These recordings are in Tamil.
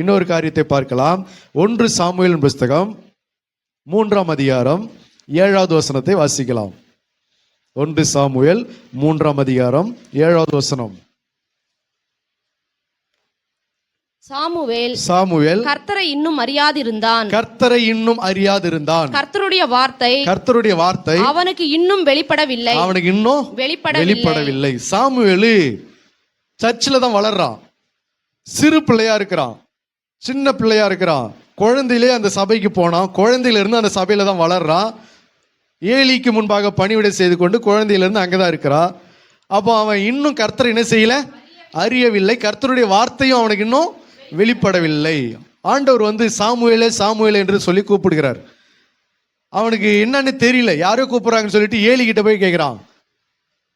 இன்னொரு காரியத்தை பார்க்கலாம். 1 சாமுவேல் புஸ்தகம் 3ஆம் அதிகாரம் 7வது வசனத்தை வாசிக்கலாம். 1 சாமுவேல் 3ஆம் அதிகாரம் 7வது வசனம். சாமுவேல் கர்த்தரை இன்னும் அறியாதிருந்தான். கர்த்தருடைய வார்த்தை அவனுக்கு இன்னும் வெளிப்படவில்லை. சாமுவேல் சர்ச்சில் தான் வளர்றான். சிறு பிள்ளையா இருக்கிறான், சின்ன பிள்ளையா இருக்கிறான். குழந்தையிலே அந்த சபைக்கு போனான். குழந்தையிலிருந்து அந்த சபையில தான் வளர்றான். ஏலிக்கு முன்பாக பணிவிடை செய்து கொண்டு குழந்தையிலிருந்து அங்கதான் இருக்கிறான். அப்போ அவன் இன்னும் கர்த்தரை என்ன செய்யல, அறியவில்லை. கர்த்தருடைய வார்த்தையும் அவனுக்கு இன்னும் வெளிப்படவில்லை. ஆண்டவர் சாமுவேலே சாமுவேலே என்று சொல்லி கூப்பிடுகிறார். அவனுக்கு என்னன்னு தெரியல, யாரோ கூப்பிடுறாங்கன்னு சொல்லிட்டு ஏலி கிட்ட போய் கேட்கிறான்,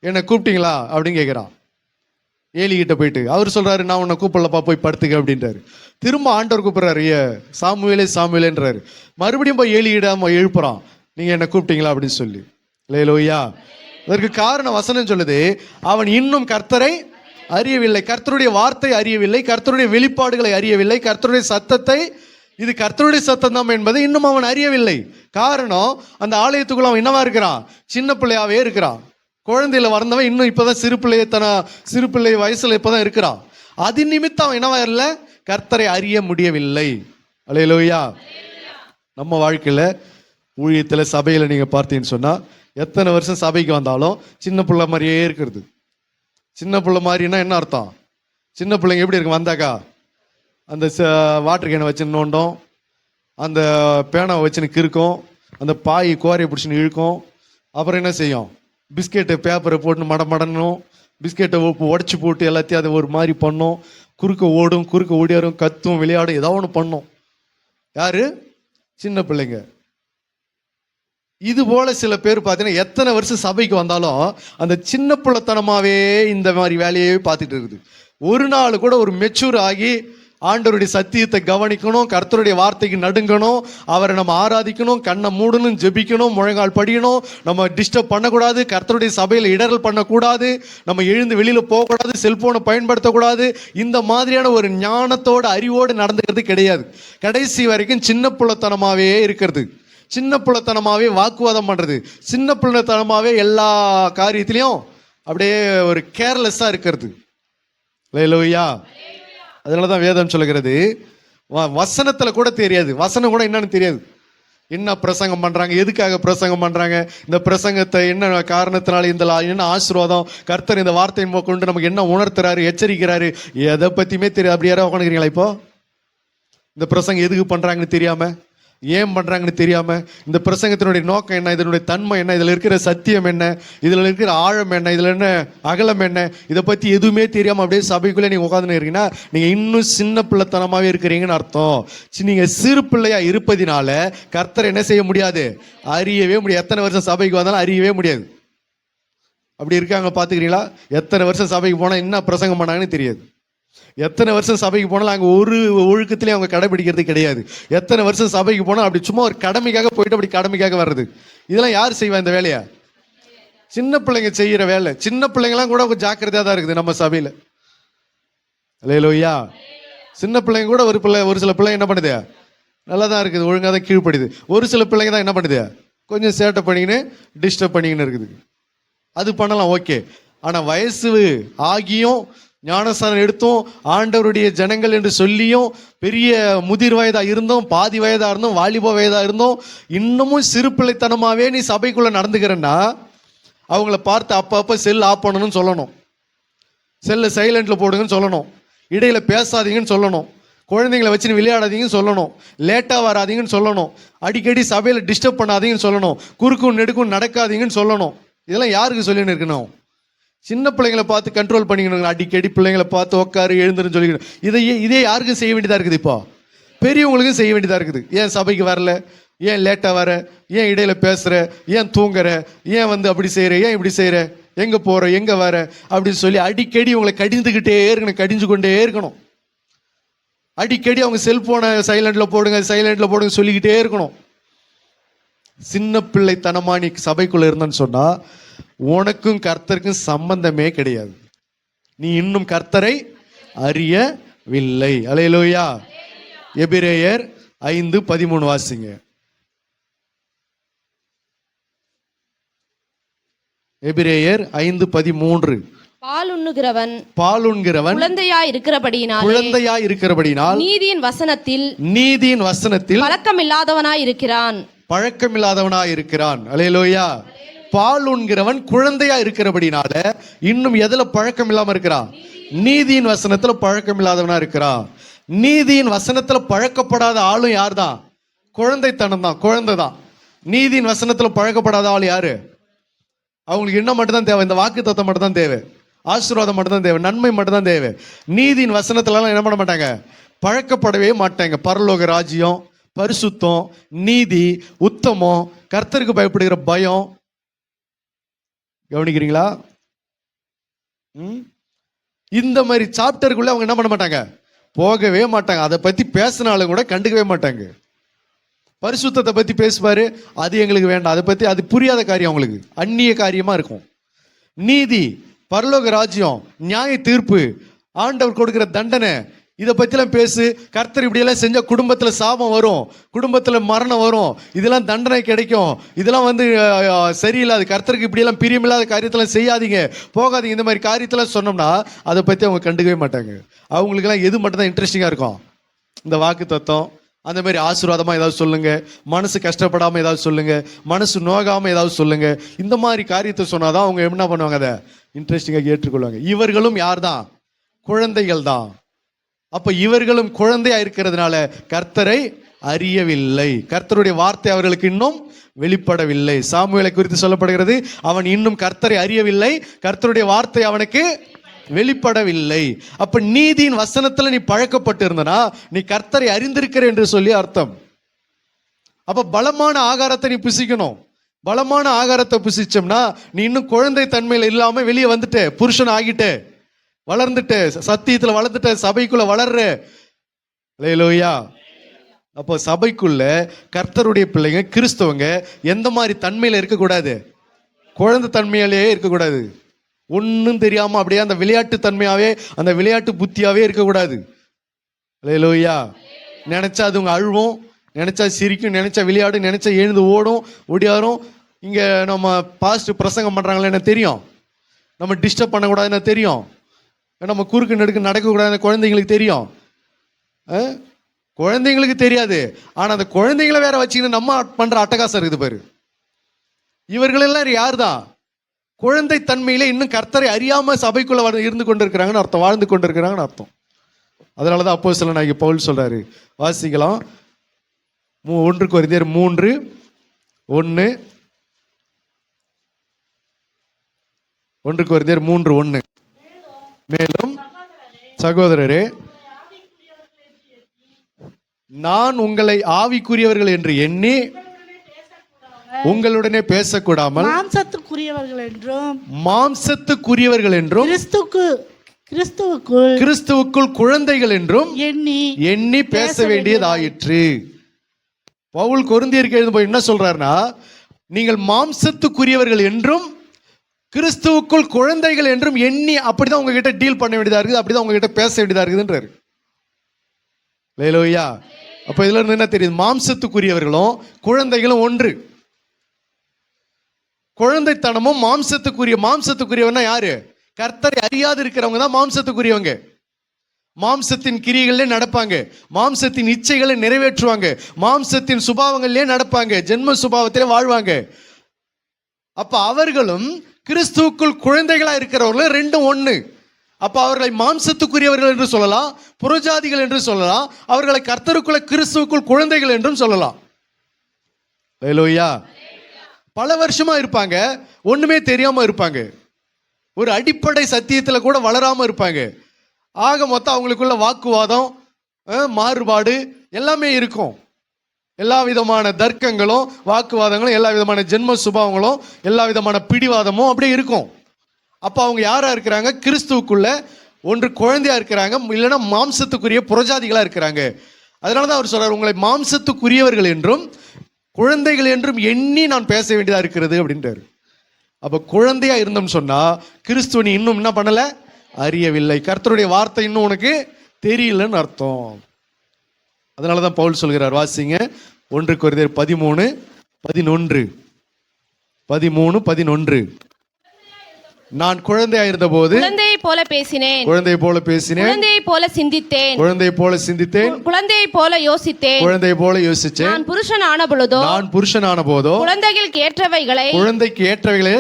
என்னை கூப்பிட்டீங்களா அப்படின்னு கேட்கிறான். ஏலி கிட்ட போயிட்டு அவர் சொல்றாரு, நான் உன்னை கூப்பிடலப்பா, போய் படுத்துக்க அப்படின்றாரு. திரும்ப ஆண்டவர் கூப்பிடுறாரு, சாமுவேலே சாமுவேலேன்றாரு. மறுபடியும் போய் ஏலி கிட்ட எழுப்புறான், நீங்க என்ன கூப்பிட்டீங்களா அப்படின்னு சொல்லி. அல்லேலூயா. அதற்கு காரணம் வசனம் சொல்லுது, அவன் இன்னும் கர்த்தரை அறியவில்லை, கர்த்தருடைய வார்த்தை அறியவில்லை, கர்த்தருடைய வெளிப்பாடுகளை அறியவில்லை, கர்த்தருடைய சத்தத்தை, இது கர்த்தருடைய சத்தம் தான் என்பதை இன்னும் அவன் அறியவில்லை. காரணம், அந்த ஆலயத்துக்குள்ள அவன் என்னவா இருக்கிறான், சின்ன பிள்ளையாவே இருக்கிறான். குழந்தையில வளர்ந்தவன் இன்னும் இப்பதான் சிறு பிள்ளை வயசுல இப்பதான் இருக்கிறான். அது நிமித்தம் அவன் என்னவா இல்லை, கர்த்தரை அறிய முடியவில்லை. அல்லேலூயா. நம்ம வாழ்க்கையில ஊழியத்துல சபையில நீங்க பார்த்தீங்கன்னு சொன்னா, எத்தனை வருஷம் சபைக்கு வந்தாலும் சின்ன பிள்ளை மாதிரியே இருக்கிறது. சின்ன பிள்ளை மாதிரின்னா என்ன அர்த்தம், சின்ன பிள்ளைங்க எப்படி இருக்கு, வந்தாக்கா அந்த வாட்டர் கேனை வச்சுன்னு நோண்டும், அந்த பேனாவை வச்சுன்னு கிறுக்கும், அந்த பாய் கோரையை பிடிச்சின்னு இழுக்கும். அப்புறம் என்ன செய்யும், பிஸ்கெட்டு பேப்பரை போட்டு மடமடணும், பிஸ்கெட்டை உடச்சி போட்டு எல்லாத்தையும் அதை ஒரு மாதிரி பண்ணும். குறுக்க ஓடும், குறுக்க ஓடியாரும், கத்தும், விளையாடும், ஏதோ ஒன்று பண்ணும். யாரு, சின்ன பிள்ளைங்க. இது போல சில பேர் பார்த்தீங்கன்னா எத்தனை வருஷம் சபைக்கு வந்தாலும் அந்த சின்ன பிள்ளைத்தனமாவே இந்த மாதிரி வேலையே பார்த்துட்டு இருக்குது. ஒரு நாள் கூட ஒரு மெச்சூர் ஆகி ஆண்டவருடைய சத்தியத்தை கவனிக்கணும், கர்த்தருடைய வார்த்தைக்கு நடுங்கணும், அவரை நம்ம ஆராதிக்கணும், கண்ணை மூடணும், ஜெபிக்கணும், முழங்கால் படிக்கணும், நம்ம டிஸ்டர்ப் பண்ணக்கூடாது, கர்த்தருடைய சபையில் இடரல் பண்ணக்கூடாது, நம்ம எழுந்து வெளியில் போகக்கூடாது, செல்போனை பயன்படுத்தக்கூடாது. இந்த மாதிரியான ஒரு ஞானத்தோட அறிவோடு நடந்துக்கிறது கிடையாது. கடைசி வரைக்கும் சின்ன பிள்ளைத்தனமாவே இருக்கிறது, சின்ன பிள்ளைத்தனமாவே வாக்குவாதம் பண்றது, சின்ன பிள்ளைத்தனமாவே எல்லா காரியத்திலையும் அப்படியே ஒரு கேர்லெஸ்ஸா இருக்கிறது. அல்லேலூயா. அதனாலதான் வேதம் சொல்லுகிறது, வசனத்துல கூட தெரியாது, வசனம் கூட என்னன்னு தெரியாது, என்ன பிரசங்கம் பண்றாங்க, எதுக்காக பிரசங்கம் பண்றாங்க, இந்த பிரசங்கத்தை என்ன காரணத்தினால, இந்த என்ன ஆசீர்வாதம், கர்த்தர் இந்த வார்த்தையின் கொண்டு நமக்கு என்ன உணர்த்துறாரு, எச்சரிக்கிறாரு, எதை பத்தியுமே தெரியாது. அப்படி யாராவது உட்காந்துக்கிறீங்களா? இப்போ இந்த பிரசங்கம் எதுக்கு பண்றாங்கன்னு தெரியாம, ஏன் பண்றாங்கன்னு தெரியாம, இந்த பிரசங்கத்தினுடைய நோக்கம் என்ன, இதனுடைய தன்மை என்ன, இதுல இருக்கிற சத்தியம் என்ன, இதுல இருக்கிற ஆழம் என்ன, இதுல என்ன அகலம் என்ன, இதை பத்தி எதுவுமே தெரியாம அப்படியே சபைக்குள்ளே நீங்க உட்காந்துன்னு இருக்கீங்கன்னா நீங்க இன்னும் சின்ன பிள்ளைத்தனமாவே இருக்கிறீங்கன்னு அர்த்தம். நீங்க சிறு பிள்ளையா இருப்பதினால கர்த்தர் என்ன செய்ய முடியாது, அறியவே முடியாது. எத்தனை வருஷம் சபைக்கு வந்தாலும் அறியவே முடியாது. அப்படி இருக்காங்க பாத்துக்கிறீங்களா? எத்தனை வருஷம் சபைக்கு போனா என்ன பிரசங்கம் பண்ணாங்கன்னு தெரியாது. எத்தனை வருஷம் சபைக்கு போனாலும் அங்கே ஒரு ஒழுக்கத்திலையும் அவங்க கடைபிடிக்கிறது கிடையாது. எத்தனை வருஷம் சபைக்கு போனால் அப்படி சும்மா ஒரு கடமைக்காக போயிட்டு அப்படி கடமைக்காக வர்றது. இதெல்லாம் யார் செய்வா இந்த வேலையா? சின்ன பிள்ளைங்க செய்கிற வேலை. சின்ன பிள்ளைங்களாம் கூட கொஞ்சம் ஜாக்கிரதையாக தான் இருக்குது நம்ம சபையில். அல்லேலூயா. சின்ன பிள்ளைங்க கூட ஒரு சில பிள்ளைங்க என்ன பண்ணுது, நல்லா தான் இருக்குது, ஒழுங்காக தான் கீழ்ப்படுது. ஒரு சில பிள்ளைங்க தான் என்ன பண்ணுது, கொஞ்சம் சேட்டை பண்ணிக்கின்னு டிஸ்டர்ப் பண்ணிக்கின்னு இருக்குது. அது பண்ணலாம், ஓகே. ஆனால் வயசு ஆகியும் ஞானஸ்தானம் எடுத்தோம், ஆண்டவருடைய ஜனங்கள் என்று சொல்லியும், பெரிய முதிர் வயதா இருந்தோம், பாதி வயதா இருந்தோம், வாலிப வயதா இருந்தோம், இன்னமும் சிறு பிள்ளைத்தனமாவே நீ சபைக்குள்ள நடந்துக்கிறன்னா அவங்கள பார்த்து அப்பப்போ செல் ஆஃப் பண்ணணும்னு சொல்லணும், செல்லை சைலண்ட்ல போடுங்கன்னு சொல்லணும், இடையில பேசாதீங்கன்னு சொல்லணும், குழந்தைங்களை வச்சுன்னு விளையாடாதீங்கன்னு சொல்லணும், லேட்டாக வராதிங்கன்னு சொல்லணும், அடிக்கடி சபையில் டிஸ்டர்ப் பண்ணாதீங்கன்னு சொல்லணும், குறுக்கும் நெடுக்கும் நடக்காதீங்கன்னு சொல்லணும். இதெல்லாம் யாருக்கு சொல்லின்னு இருக்கணும்? சின்ன பிள்ளைங்களை பார்த்து கண்ட்ரோல் பண்ணிக்கணும். அடிக்கடி பிள்ளைங்களை பார்த்து உட்காரு எழுந்துருன்னு சொல்லிக்கணும். இதே யாருக்கும் செய்ய வேண்டியதாக இருக்குது, இப்போ பெரியவங்களுக்கும் செய்ய வேண்டியதாக இருக்குது. ஏன் சபைக்கு வரல, ஏன் லேட்டாக வர, ஏன் இடையில பேசுகிற, ஏன் தூங்குற, ஏன் அப்படி செய்கிற, ஏன் இப்படி செய்கிற, எங்கே போகிற, எங்கே வர அப்படின்னு சொல்லி அடிக்கடி உங்களை கடிந்துக்கிட்டே இருக்கணும், கடிஞ்சு கொண்டே இருக்கணும். அடிக்கடி அவங்க செல்போனை சைலண்டில் போடுங்க சொல்லிக்கிட்டே இருக்கணும். சின்ன பிள்ளைத்தனமா நீ சபைக்குள்ளே இருந்தன்னு சொன்னால் உனக்கும் கர்த்தருக்கும் சம்பந்தமே கிடையாது. நீ இன்னும் கர்த்தரை அறியவில்லை. அல்லேலூயா. எபிரேயர் 5:13 வாசிங்க. எபிரேயர் 5:13. பால் உண்ணுகிறவன் குழந்தையாய் இருக்கிறபடியினால் நீதியின் வசனத்தில் பழக்கமில்லாதவனாய் இருக்கிறான். அல்லேலூயா. பால் உண்கிறவன் குழந்தையா இருக்கிறபடினால இன்னும் எதுல பழக்கம் இல்லாம இருக்கிறான்? நீதியின் வசனத்துல பழக்கம் இல்லாதவனா இருக்கிறான். நீதியின் வசனத்துல பழக்கப்படாத ஆளும் யார் தான்? குழந்தைத்தனம் தான், குழந்தை தான். நீதியின் வசனத்துல பழக்கப்படாத ஆள் யாரு? அவங்களுக்கு என்ன மட்டும் தான் தேவை? இந்த வாக்கு தத்தம் மட்டும் தான் தேவை, ஆசீர்வாதம் மட்டும் தான் தேவை, நன்மை மட்டும் தான் தேவை. நீதியின் வசனத்துலலாம் என்ன பண்ண மாட்டாங்க? பழக்கப்படவே மாட்டாங்க. பரலோக ராஜ்யம், பரிசுத்தம், நீதி, உத்தமம், கர்த்தருக்கு பயப்படுகிற பயம். கவனிக்கிறீங்களா? இந்த மாதிரி சாப்டருக்குள்ள அவங்க என்ன பண்ண மாட்டாங்க? போகவே மாட்டாங்க. அதை பத்தி பேசினாலும் கூட கண்டுக்கவே மாட்டாங்க. பரிசுத்தத்தை பத்தி பேசுவாரு, அது எங்களுக்கு வேண்டாம், அதை பத்தி அது புரியாத காரியம், அவங்களுக்கு அந்நிய காரியமா இருக்கும். நீதி, பரலோக ராஜ்யம், நியாய தீர்ப்பு, ஆண்டவர் கொடுக்கிற தண்டனை, இதை பத்திலாம் பேசு. கர்த்தர் இப்படியெல்லாம் செஞ்சா குடும்பத்துல சாபம் வரும், குடும்பத்துல மரணம் வரும், இதெல்லாம் தண்டனை கிடைக்கும், இதெல்லாம் சரியில்லாது, கர்த்தருக்கு இப்படியெல்லாம் பிரியமில்லாத காரியத்தெல்லாம் செய்யாதீங்க, போகாதீங்க, இந்த மாதிரி காரியத்தெல்லாம் சொன்னோம்னா அதை பத்தி அவங்க கண்டுக்கவே மாட்டாங்க. அவங்களுக்கெல்லாம் எது மட்டும் தான் இன்ட்ரெஸ்டிங்கா இருக்கும்? இந்த வாக்கு தத்துவம், அந்த மாதிரி ஆசீர்வாதமா ஏதாவது சொல்லுங்க, மனசு கஷ்டப்படாம ஏதாவது சொல்லுங்க, மனசு நோகாம ஏதாவது சொல்லுங்க. இந்த மாதிரி காரியத்தை சொன்னாதான் அவங்க என்ன பண்ணுவாங்க? அதை இன்ட்ரெஸ்டிங்கா ஏற்றுக்கொள்வாங்க. இவர்களும் யார் தான்? குழந்தைகள் தான். அப்ப இவர்களும் குழந்தையா இருக்கிறதுனால கர்த்தரை அறியவில்லை. கர்த்தருடைய வார்த்தை அவர்களுக்கு இன்னும் வெளிப்படவில்லை. சாமுவேலை குறித்து சொல்லப்படுகிறது, அவன் இன்னும் கர்த்தரை அறியவில்லை, கர்த்தருடைய வார்த்தை அவனுக்கு வெளிப்படவில்லை. அப்ப நீதியின் வசனத்துல நீ பழக்கப்பட்டு இருந்தனா நீ கர்த்தரை அறிந்திருக்கிற என்று சொல்லி அர்த்தம். அப்ப பலமான ஆகாரத்தை நீ புசிக்கணும். பலமான ஆகாரத்தை புசிச்சோம்னா நீ இன்னும் குழந்தை தன்மையில இல்லாம வெளியே வந்துட்டு புருஷன் ஆகிட்டு வளர்ந்துட்டு சத்தியத்துல வளர்ந்துட்ட சபைக்குள்ள வளர்ற. அல்லேலூயா. அப்போ சபைக்குள்ள கர்த்தருடைய பிள்ளைங்க, கிறிஸ்தவங்க எந்த மாதிரி தன்மையில இருக்கக்கூடாது? குழந்தை தன்மையிலேயே இருக்கக்கூடாது. ஒன்றும் தெரியாம அப்படியே அந்த விளையாட்டு தன்மையாவே, அந்த விளையாட்டு புத்தியாவே இருக்கக்கூடாது. அல்லேலூயா. நினைச்சா அதுங்க அழுவும், நினைச்சா சிரிக்கும், நினைச்சா விளையாடும், நினைச்சா எழுந்து ஓடும் ஓடியாரும். இங்க நம்ம பாஸ்ட் பிரசங்கம் பண்றாங்களே என்ன தெரியும்? நம்ம டிஸ்டர்ப் பண்ணக்கூடாதுன்னு தெரியும், நம்ம குறுக்கு நெடுக்கு நடக்கக்கூடாதுன்னு குழந்தைங்களுக்கு தெரியும். குழந்தைங்களுக்கு தெரியாது, ஆனா அந்த குழந்தைங்களை வேற வச்சுக்கின்னு நம்ம பண்ற அட்டகாசம் இருக்குது பாரு. இவர்கள் எல்லாம் யார் தான்? குழந்தை தன்மையில இன்னும் கர்த்தரை அறியாம சபைக்குள்ள இருந்து கொண்டிருக்கிறாங்கன்னு அர்த்தம், வாழ்ந்து கொண்டிருக்கிறாங்கன்னு அர்த்தம். அதனாலதான் அப்போஸ்தலனாகிய பவுல் சொல்றாரு, வாசிக்கலாம் 1 கொரிந்தியர் 3:1. 1 கொரிந்தியர் 3:1. மேலும் சகோதரரே, நான் உங்களை ஆவிக்குரியவர்கள் என்று எண்ணி உங்களுடனே பேசக்கூடாமல் மாம்சத்துக்குரியவர்கள் என்றும் கிறிஸ்துவுக்குள் குழந்தைகள் என்றும் எண்ணி பேச வேண்டியதாயிற்று. பவுல் கொரிந்தியருக்கு எழுதும்போது என்ன சொல்றாருன்னா, நீங்கள் மாம்சத்துக்குரியவர்கள் என்றும் கிறிஸ்துவுக்குள் குழந்தைகள் என்றும் எண்ணி அப்படிதான் உங்ககிட்ட டீல் பண்ண வேண்டியதா இருக்குது, அப்படிதான் உங்ககிட்ட பேச வேண்டியதா இருக்குதுன்றாரு. அல்லேலூயா. அப்ப இதுல இருந்து என்ன தெரியுது? மாம்சத்துக்குரியவர்களும் குழந்தைகளும் ஒன்று. குழந்தைத்தனமும் மாம்சத்துக்குரியவன்னா யாரு? கர்த்தரை அறியாது இருக்கிறவங்க தான் மாம்சத்துக்குரியவங்க. மாம்சத்தின் கிரியைகளிலே நடப்பாங்க, மாம்சத்தின் இச்சைகளை நிறைவேற்றுவாங்க, மாம்சத்தின் சுபாவங்களிலே நடப்பாங்க, ஜென்ம சுபாவத்திலே வாழ்வாங்க. அப்ப அவர்களும் கிறிஸ்துவுக்குள் குழந்தைகளா இருக்கிறவர்கள் ரெண்டும் ஒண்ணு. அப்ப அவர்களை மாம்சத்துக்குரியவர்கள் என்று சொல்லலாம், புறஜாதிகள் என்று சொல்லலாம், அவர்களை கர்த்தருக்குள்ள கிறிஸ்துவுக்குள் குழந்தைகள் என்றும் சொல்லலாம். அல்லேலூயா. பல வருஷமா இருப்பாங்க, ஒண்ணுமே தெரியாம இருப்பாங்க, ஒரு அடிப்படை சத்தியத்துல கூட வளராம இருப்பாங்க. ஆக மொத்தம் அவங்களுக்குள்ள வாக்குவாதம், மாறுபாடு எல்லாமே இருக்கும். எல்லா விதமான தர்க்கங்களும் வாக்குவாதங்களும், எல்லா விதமான ஜென்ம சுபாவங்களும், எல்லா விதமான பிடிவாதமும் அப்படியே இருக்கும். அப்ப அவங்க யாரா இருக்கிறாங்க? கிறிஸ்துவுக்குள்ள ஒன்று குழந்தையா இருக்கிறாங்க, இல்லைன்னா மாம்சத்துக்குரிய புறஜாதிகளா இருக்கிறாங்க. அதனாலதான் அவர் சொல்றாரு, உங்களை மாம்சத்துக்குரியவர்கள் என்றும் குழந்தைகள் என்றும் எண்ணி நான் பேச வேண்டியதா இருக்கிறது அப்படின்றாரு. அப்ப குழந்தையா இருந்தோம்னு சொன்னா கிறிஸ்துவ நீ இன்னும் என்ன பண்ணல? அறியவில்லை. கர்த்தருடைய வார்த்தை இன்னும் உனக்கு தெரியலன்னு அர்த்தம். அதனாலதான் பவுல் சொல்கிறார், வாசிங்க 1 கொரிந்தியர் 13:11. நான் குழந்தையா இருந்த போது குழந்தையை போல பேசினேன், குழந்தை போல பேசினேன், குழந்தையை போல சிந்தித்தேன், குழந்தை போல சிந்தித்தேன், குழந்தையை போல யோசித்தேன், குழந்தை போல யோசிச்சேன். நான் புருஷன் ஆன பொழுதோ குழந்தைகளுக்கு ஏற்றவைகளை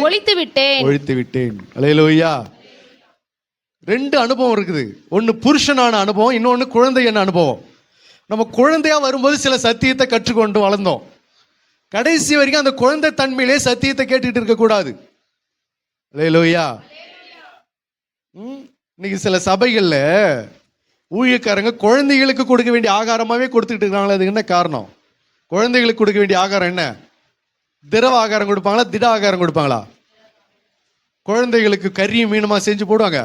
ஒழித்து விட்டேன். அல்லேலூயா. 2 அனுபவம் இருக்குது. ஒன்னு புருஷனான அனுபவம், இன்னொன்னு குழந்தை என்ன அனுபவம். நம்ம குழந்தையா வரும்போது சில சத்தியத்தை கற்றுக்கொண்டு வளர்ந்தோம். கடைசி வரைக்கும் அந்த குழந்தை தன்மையிலே சத்தியத்தை கேட்டுட்டு இருக்க கூடாது. அல்லேலூயா. இன்னைக்கு சில சபைகள்ல ஊழியக்காரங்க குழந்தைகளுக்கு கொடுக்க வேண்டிய ஆகாரமாவே கொடுத்துட்டு இருக்காங்களா? அதுக்கு என்ன காரணம்? குழந்தைகளுக்கு கொடுக்க வேண்டிய ஆகாரம் என்ன? திரவ ஆகாரம் கொடுப்பாங்களா, திட ஆகாரம் கொடுப்பாங்களா? குழந்தைகளுக்கு கறியும் மீனுமா செஞ்சு போடுவாங்க.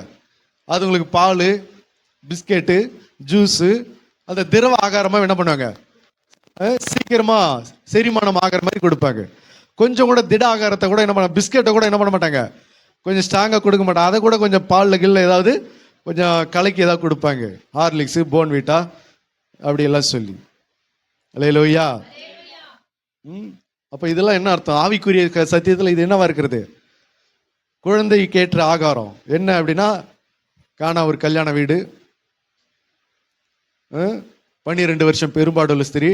அது உங்களுக்கு பால், பிஸ்கெட்டு, ஜூஸு, அந்த திரவ ஆகாரமா என்ன பண்ணுவாங்க, சீக்கிரமா செரிமானம் ஆகிற மாதிரி கொடுப்பாங்க. கொஞ்சம் கூட திட ஆகாரத்தை கூட என்ன பண்ண, பிஸ்கெட்டை கூட என்ன பண்ண மாட்டாங்க, கொஞ்சம் ஸ்ட்ராங்காக கொடுக்க மாட்டாங்க. அதை கூட கொஞ்சம் பாலில் கில்ல ஏதாவது கொஞ்சம் கலக்கி ஏதாவது கொடுப்பாங்க. ஹார்லிக்ஸு, போன்விட்டா அப்படியெல்லாம் சொல்லி. அல்லேலூயா. அப்போ இதெல்லாம் என்ன அர்த்தம்? ஆவிக்குரிய சத்தியத்தில் இது என்னவா இருக்கிறது? குழந்தைக்கு ஏற்ற ஆகாரம் என்ன அப்படின்னா, காணா ஒரு கல்யாண வீடு, 12 வருஷம் பெரும்பாடுள்ள ஸ்திரீ,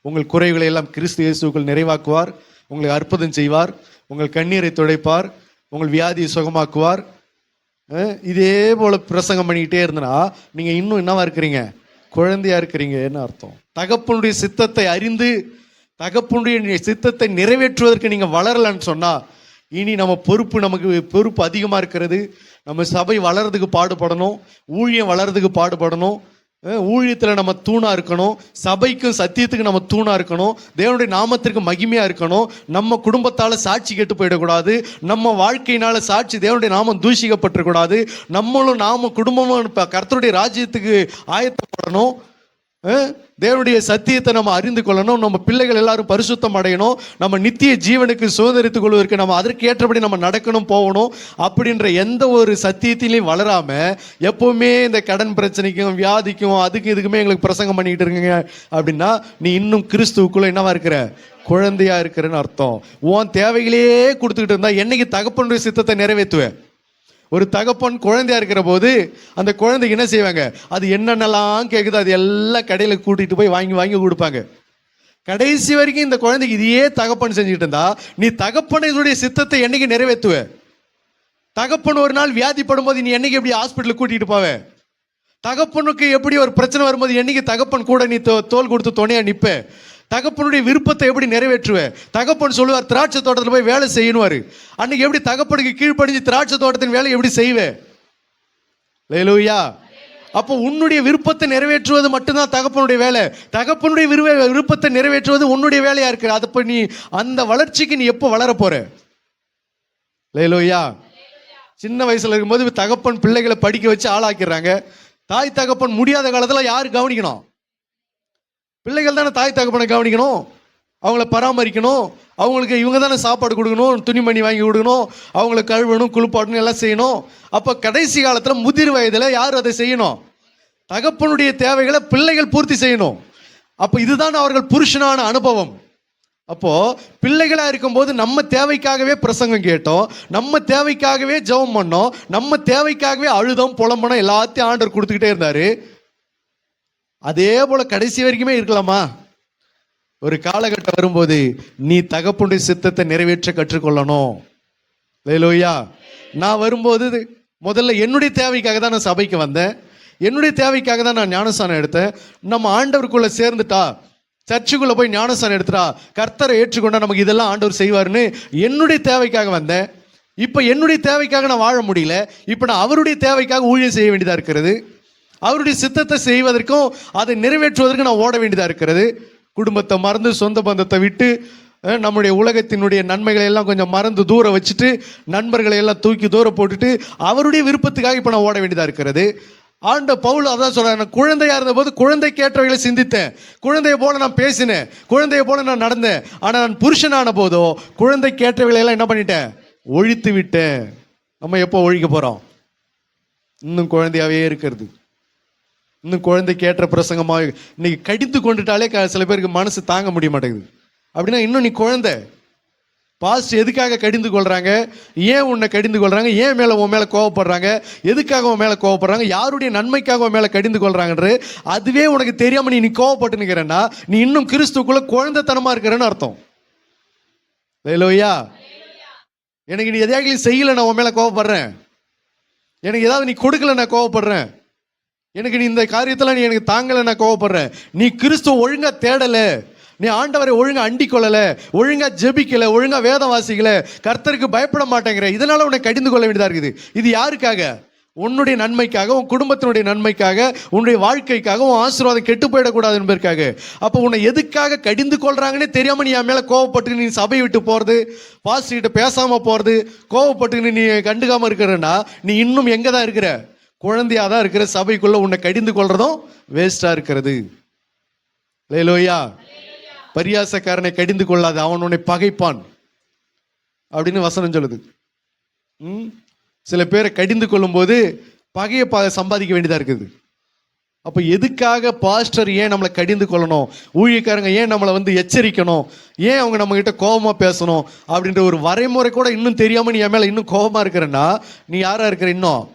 உங்கள் குறைகளை எல்லாம் கிறிஸ்து இயேசுக்குள் நிறைவாக்குவார், உங்களை அற்புதம் செய்வார், உங்கள் கண்ணீரை துடைப்பார், உங்கள் வியாதியை சுகமாக்குவார். இதே போல பிரசங்கம் பண்ணிக்கிட்டே இருந்தனா நீங்க இன்னும் என்னவா இருக்கிறீங்க? குழந்தையா இருக்கிறீங்க. என்ன அர்த்தம்? தகப்பனுடைய சித்தத்தை அறிந்து தகப்பனுடைய சித்தத்தை நிறைவேற்றுவதற்கு நீங்க வளரலன்னு சொன்னா, இனி நமக்கு பொறுப்பு அதிகமா இருக்கிறது. நம்ம சபை வளர்றதுக்கு பாடுபடணும், ஊழியம் வளர்றதுக்கு பாடுபடணும், ஊழியத்தில் நம்ம தூணா இருக்கணும், சபைக்கும் சத்தியத்துக்கு நம்ம தூணா இருக்கணும், தேவனுடைய நாமத்திற்கு மகிமையா இருக்கணும். நம்ம குடும்பத்தால சாட்சி கெட்டு போயிடக்கூடாது, நம்ம வாழ்க்கையினால சாட்சி தேவனுடைய நாமம் தூஷிக்கப்பட்டிருக்கூடாது, நாம குடும்பமும் கர்த்தருடைய ராஜ்யத்துக்கு ஆயத்தப்படணும். தேவனுடைய சத்தியத்தை நம்ம அறிந்து கொள்ளணும். நம்ம பிள்ளைகள் எல்லாரும் பரிசுத்தம் அடையணும். நம்ம நித்திய ஜீவனுக்கு சுதந்திரித்துக் கொள்வதற்கு நம்ம அதற்கு ஏற்றபடி நம்ம நடக்கணும், போகணும். அப்படின்ற எந்த ஒரு சத்தியத்திலையும் வளராம எப்பவுமே இந்த கடன் பிரச்சனைக்கும் வியாதிக்கும் அதுக்கும் இதுக்குமே எங்களுக்கு பிரசங்கம் பண்ணிக்கிட்டு இருக்கீங்க அப்படின்னா, நீ இன்னும் கிறிஸ்துவுக்குள்ள என்னவா இருக்கிற? குழந்தையா இருக்கிறன்னு அர்த்தம். உன் தேவைகளையே கொடுத்துக்கிட்டு இருந்தா என்னைக்கு தகப்பனுடைய சித்தத்தை நிறைவேற்றுவேன்? ஒரு தகப்பன் குழந்தையா இருக்கிற போது அந்த குழந்தைக்கு என்ன செய்வாங்க? அது என்னென்னலாம் கேட்குது அது எல்லாம் கடையில் கூட்டிட்டு போய் வாங்கி கொடுப்பாங்க. கடைசி வரைக்கும் இந்த குழந்தைக்கு இதையே தகப்பன் செஞ்சுக்கிட்டு இருந்தா நீ தகப்பனுடைய சித்தத்தை என்னைக்கு நிறைவேற்றுவ? தகப்பன் ஒரு நாள் வியாதிப்படும் போது நீ என்னைக்கு எப்படி ஹாஸ்பிட்டலுக்கு கூட்டிட்டு போவ? தகப்பனுக்கு எப்படி ஒரு பிரச்சனை வரும்போது என்னைக்கு தகப்பன் கூட நீ தோல் கொடுத்து துணையா நிற்ப? தகப்பனுடைய விருப்பத்தை எப்படி நிறைவேற்றுவ? தகப்பன் சொல்லுவார் திராட்சை தோட்டத்தில் போய் வேலை செய்யணுவாரு. அன்னைக்கு எப்படி தகப்பனுக்கு கீழ்ப்படிஞ்சு திராட்சை தோட்டத்தின் வேலை எப்படி செய்வே? அல்லேலூயா. அப்போ உன்னுடைய விருப்பத்தை நிறைவேற்றுவது மட்டும்தான் தகப்பனுடைய வேலை. தகப்பனுடைய விருப்பத்தை நிறைவேற்றுவது உன்னுடைய வேலையா இருக்கு. அதை நீ அந்த வளர்ச்சிக்கு நீ எப்போ வளர போற? அல்லேலூயா. சின்ன வயசுல இருக்கும்போது தகப்பன் பிள்ளைகளை படிக்க வச்சு ஆளாக்கிறாங்க. தாய் தகப்பன் முடியாத காலத்துல யாரு கவனிக்கணும்? பிள்ளைகள் தானே தாய் தகப்பனை கவனிக்கணும், அவங்கள பராமரிக்கணும். அவங்களுக்கு இவங்க தானே சாப்பாடு கொடுக்கணும், துணிமணி வாங்கி கொடுக்கணும், அவங்கள கழுவணும், குளிப்பாட்டணும், எல்லாம் செய்யணும். அப்போ கடைசி காலத்தில் முதிர் வயதில் யார் அதை செய்யணும்? தகப்பனுடைய தேவைகளை பிள்ளைகள் பூர்த்தி செய்யணும். அப்போ இதுதான் அவர்கள் புருஷனான அனுபவம். அப்போ பிள்ளைகளா இருக்கும்போது நம்ம தேவைக்காகவே பிரசங்கம் கேட்டோம், நம்ம தேவைக்காகவே ஜெபம் பண்ணோம், நம்ம தேவைக்காகவே அழுதோம், புலம்பனோம், எல்லாத்தையும் ஆண்டவர் கொடுத்துக்கிட்டே இருந்தாரு. அதே போல கடைசி வரைக்குமே இருக்கலாமா? ஒரு காலகட்டம் வரும்போது நீ தகப்பனுடைய சித்தத்தை நிறைவேற்ற கற்றுக்கொள்ளணும். அல்லேலூயா. நான் வரும்போது முதல்ல என்னுடைய தேவைக்காக தான் நான் சபைக்கு வந்தேன், என்னுடைய தேவைக்காக தான் நான் ஞானஸ்தானம் எடுத்தேன். நம்ம ஆண்டவருக்குள்ள சேர்ந்துட்டா, சர்ச்சுக்குள்ள போய் ஞானஸ்தானம் எடுத்துட்டா, கர்த்தரை ஏற்றுக்கொண்டா நமக்கு இதெல்லாம் ஆண்டவர் செய்வாருன்னு என்னுடைய தேவைக்காக வந்தேன். இப்போ என்னுடைய தேவைக்காக நான் வாழ முடியல, இப்போ நான் அவருடைய தேவைக்காக ஊழியம் செய்ய வேண்டியதாக இருக்கிறது. அவருடைய சித்தத்தை செய்வதற்கும் அதை நிறைவேற்றுவதற்கும் நான் ஓட வேண்டியதாக இருக்கிறது. குடும்பத்தை மறந்து சொந்த பந்தத்தை விட்டு நம்முடைய உலகத்தினுடைய நன்மைகளை எல்லாம் கொஞ்சம் மறந்து தூர வச்சுட்டு நண்பர்களை எல்லாம் தூக்கி தூர போட்டுட்டு அவருடைய விருப்பத்துக்காக இப்போ நான் ஓட வேண்டியதாக இருக்கிறது. பவுல் அதான் சொல்றாரு, நான் குழந்தையா இருந்த போது குழந்தைக்கு ஏற்றவைகளை சிந்தித்தேன், குழந்தைய போல நான் பேசினேன், குழந்தைய போல நான் நடந்தேன். ஆனால் நான் புருஷனான போதோ குழந்தைக்கு ஏற்றவைகளை எல்லாம் என்ன பண்ணிட்டேன்? ஒழித்து விட்டேன். நம்ம எப்போ ஒழிக்க போறோம்? இன்னும் குழந்தையாவே இருக்கிறது, இன்னும் குழந்தைக்கு ஏற்ற பிரசங்கமாக இன்னைக்கு கடிந்து கொண்டுட்டாலே சில பேருக்கு மனசு தாங்க முடிய மாட்டேங்குது. அப்படின்னா இன்னும் நீ குழந்தை. பாஸ்ட் எதுக்காக கடிந்து கொள்றாங்க, ஏன் உன்னை கடிந்து கொள்றாங்க, ஏன் மேலே உன் மேலே கோவப்படுறாங்க, எதுக்காக உன் மேலே கோவப்படுறாங்க, யாருடைய நன்மைக்காக உன் மேலே கடிந்து கொள்றாங்கன்ற அதுவே உனக்கு தெரியாம நீ கோவப்பட்டு நிற்கிறன்னா நீ இன்னும் கிறிஸ்துக்குள்ள குழந்தைத்தனமா இருக்கிறன்னு அர்த்தம். ஹல்லேலூயா. எனக்கு நீ எதையாவது செய்யலை நான் உன் மேலே கோவப்படுறேன், எனக்கு ஏதாவது நீ கொடுக்கல நான் கோவப்படுறேன், எனக்கு நீ இந்த காரியத்தில் நீ எனக்கு தாங்கலை நான் கோவப்படுறேன். நீ கிறிஸ்துவ ஒழுங்கா தேடலை, நீ ஆண்டவரை ஒழுங்கா அண்டிக் கொள்ளலை, ஒழுங்கா ஜெபிக்கல, ஒழுங்கா வேதம் வாசிக்கல, கர்த்தருக்கு பயப்பட மாட்டேங்கிற, இதனால உன்னை கடிந்து கொள்ள வேண்டியதா இருக்குது. இது யாருக்காக? உன்னுடைய நன்மைக்காக, உன் குடும்பத்தினுடைய நன்மைக்காக, உன்னுடைய வாழ்க்கைக்காக, உன் ஆசீர்வாதம் கெட்டு போயிடக்கூடாது என்பதற்காக. அப்போ உன்னை எதுக்காக கடிந்து கொள்றாங்கன்னே தெரியாம நீ என் மேல கோவப்பட்டு நீ சபையை விட்டு போறது, பாஸ்டர் கிட்ட பேசாம போறது, கோவப்பட்டு நீ கண்டுக்காம இருக்கிறன்னா நீ இன்னும் எங்க தான் இருக்கிற? குழந்தையா தான் இருக்கிற. சபைக்குள்ள உன்னை கடிந்து கொள்றதும் வேஸ்டா இருக்கிறது. ஹல்லேலூயா. பரியாசக்காரனை கடிந்து கொள்ளாது, அவன் உன்னை பகைப்பான் அப்படின்னு வசனம் சொல்லுது. சில பேரை கடிந்து கொள்ளும் போது பகையை சம்பாதிக்க வேண்டியதா இருக்குது. அப்போ எதுக்காக பாஸ்டர் ஏன் நம்மளை கடிந்து கொள்ளணும், ஊழியக்காரங்க ஏன் நம்மளை எச்சரிக்கணும், ஏன் அவங்க நம்ம கிட்ட கோபமா பேசணும் அப்படின்ற ஒரு வரைமுறை கூட இன்னும் தெரியாம நீ என் மேல இன்னும் கோபமா இருக்கிறன்னா நீ யாரா இருக்கிற? இன்னும்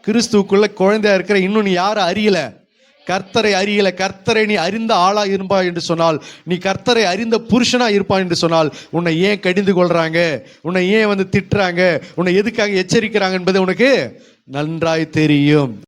கிறிஸ்துவுக்குள்ள குழந்தையா இருக்கிற. இன்னும் நீ யாரை அறியல? கர்த்தரை அறியல. கர்த்தரை நீ அறிந்த ஆளா இருப்பா என்று சொன்னால், நீ கர்த்தரை அறிந்த புருஷனா இருப்பான் என்று சொன்னால், உன்னை ஏன் கடிந்து கொள்றாங்க, உன்னை ஏன் திட்டுறாங்க, உன்னை எதுக்காக எச்சரிக்கிறாங்க என்பது உனக்கு நன்றாய் தெரியும்.